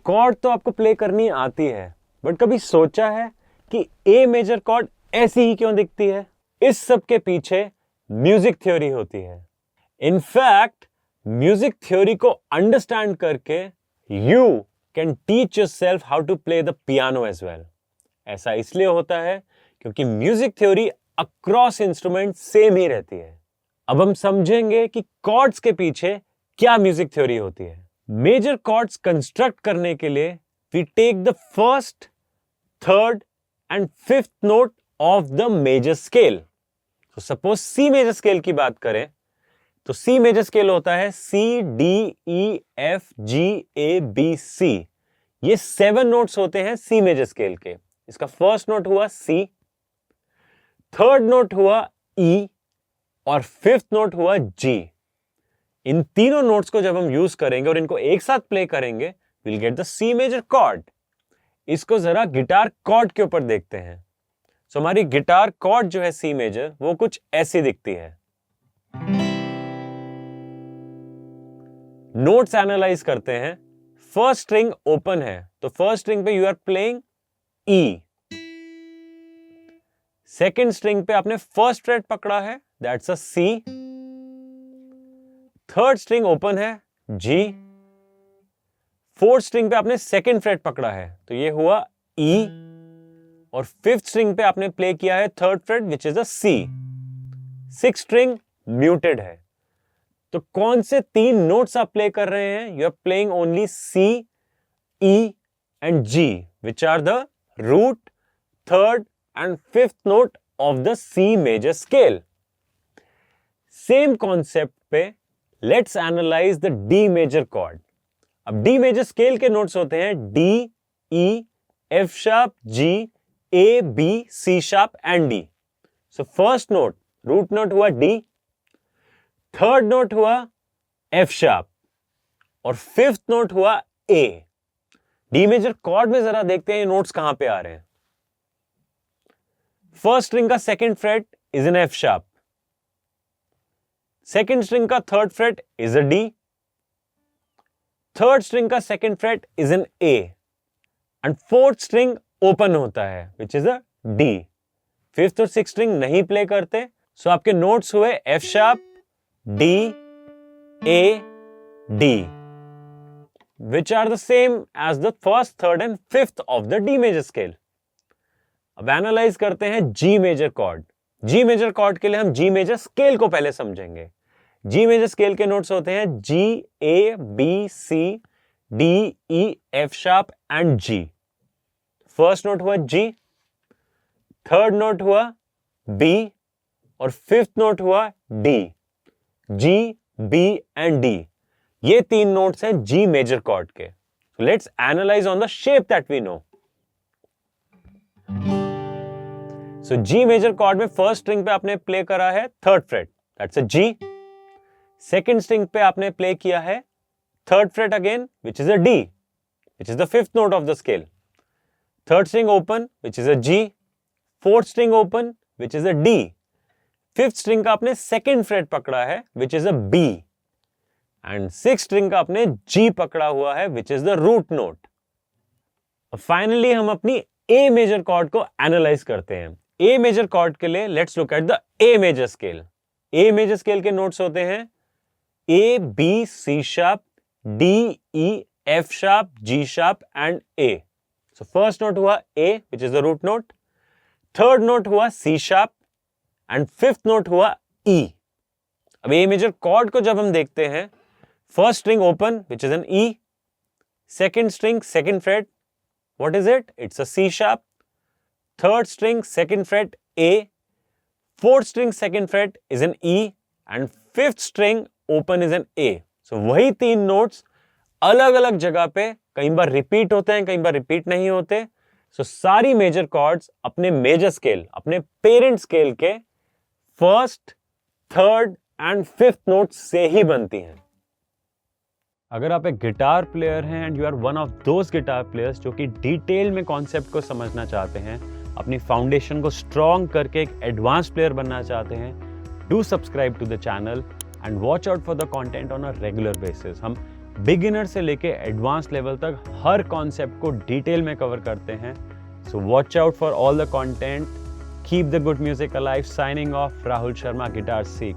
Cord तो आपको play करनी आती है, बट कभी सोचा है कि ए मेजर कॉर्ड ऐसी ही क्यों दिखती है? इस सब के पीछे म्यूजिक थ्योरी होती है। इनफैक्ट म्यूजिक थ्योरी को अंडरस्टैंड करके you can teach yourself how to play the piano as well. ऐसा इसलिए होता है क्योंकि music theory across instrument same ही रहती है। अब हम समझेंगे कि कॉर्ड्स के पीछे क्या म्यूजिक थ्योरी होती है। मेजर कॉर्ड्स कंस्ट्रक्ट करने के लिए we take the first, third and fifth note of the major scale. तो सपोज सी मेजर स्केल की बात करें तो सी मेजर स्केल होता है C, D, E, F, G, A, B, C. ये 7 नोट्स होते हैं सी मेजर स्केल के। इसका फर्स्ट नोट हुआ सी, थर्ड नोट हुआ ई और फिफ्थ नोट हुआ जी। इन तीनों नोट्स को जब हम यूज करेंगे और इनको एक साथ प्ले करेंगे, will get the C major chord. इसको जरा गिटार कॉर्ड के ऊपर देखते हैं। सो हमारी गिटार कॉर्ड जो है सी मेजर, वो कुछ ऐसी दिखती है। नोट्स एनालाइज करते हैं। फर्स्ट स्ट्रिंग ओपन है, तो फर्स्ट स्ट्रिंग पे you are playing E. Second string पे आपने फर्स्ट फ्रेट पकड़ा है, that's a C. Third string open है, जी। फोर्थ स्ट्रिंग पे आपने सेकेंड फ्रेट पकड़ा है, तो ये हुआ ई। और फिफ्थ स्ट्रिंग पे आपने प्ले किया है third fret which is a C. Six string muted है। तो कौन से 3 नोट्स आप प्ले कर रहे हैं? You are playing only C, E and G, which are the root, third and fifth note of the C major scale. Same concept पे let's analyse the D major chord. अब D major scale के notes होते हैं D, E, F sharp, G, A, B, C sharp and D. So first note, root note हुआ D, third note हुआ F sharp और fifth note हुआ ए। D major chord में जरा देखते हैं ये नोट्स कहां पे आ रहे हैं। फर्स्ट स्ट्रिंग का second fret is an F sharp, second string का third fret is a D, third string का second fret is an A and fourth string open होता है which is a D. Fifth और six string नहीं play करते, so आपके notes हुए F sharp, D, A, D, which are the same as the first, third and fifth of the D major scale. अब analyse करते हैं G major chord. G major chord के लिए हम G मेजर स्केल को पहले समझेंगे। G मेजर स्केल के नोट्स होते हैं G, A, B, C, D, E, F sharp and G। First note हुआ G, थर्ड नोट हुआ B और फिफ्थ नोट हुआ D। G, B and D, ये 3 नोट्स हैं G मेजर कॉर्ड के। Let's analyse on the shape that we know. So G major chord में first string पे आपने प्ले करा है third fret, that's a G। Second string पे आपने प्ले किया है third fret again which is a D, which is the fifth note of the scale. Third string open which is a G, fourth string open which is a D, fifth string का आपने second fret पकड़ा है which is a B and six string का आपने G पकड़ा हुआ है which is the root note. Finally हम अपनी A मेजर कॉर्ड को एनालाइज करते हैं। A मेजर कॉर्ड के लिए let's look at the A major scale. A major scale के नोट्स होते हैं A, B, C sharp, D, E, F sharp, G sharp and A। So first note हुआ A which is the root note, third note हुआ C sharp and fifth note हुआ E। अब A major chord को जब हम देखते हैं, first string open which is an E, second string second fret, what is it? It's a C sharp, third string second fret A, fourth string second fret is an E and fifth string open is an A। So वही 3 notes अलग अलग जगह पे कई बार repeat होते हैं, कई बार repeat नहीं होते। So सारी मेजर कॉर्ड्स अपने मेजर स्केल, अपने पेरेंट स्केल के first, third and fifth notes से ही बनती हैं। अगर आप एक गिटार प्लेयर हैं and you are one of those guitar players जो कि डिटेल में कॉन्सेप्ट को समझना चाहते हैं, अपनी फाउंडेशन को स्ट्रॉन्ग करके एक एडवांस प्लेयर बनना चाहते हैं, do subscribe to the channel and watch out for the content on a regular basis. हम बिगिनर से लेके एडवांस लेवल तक हर कॉन्सेप्ट को डिटेल में कवर करते हैं। So watch out for all the content. Keep the good music alive. Signing off, Rahul Sharma, guitar सीख।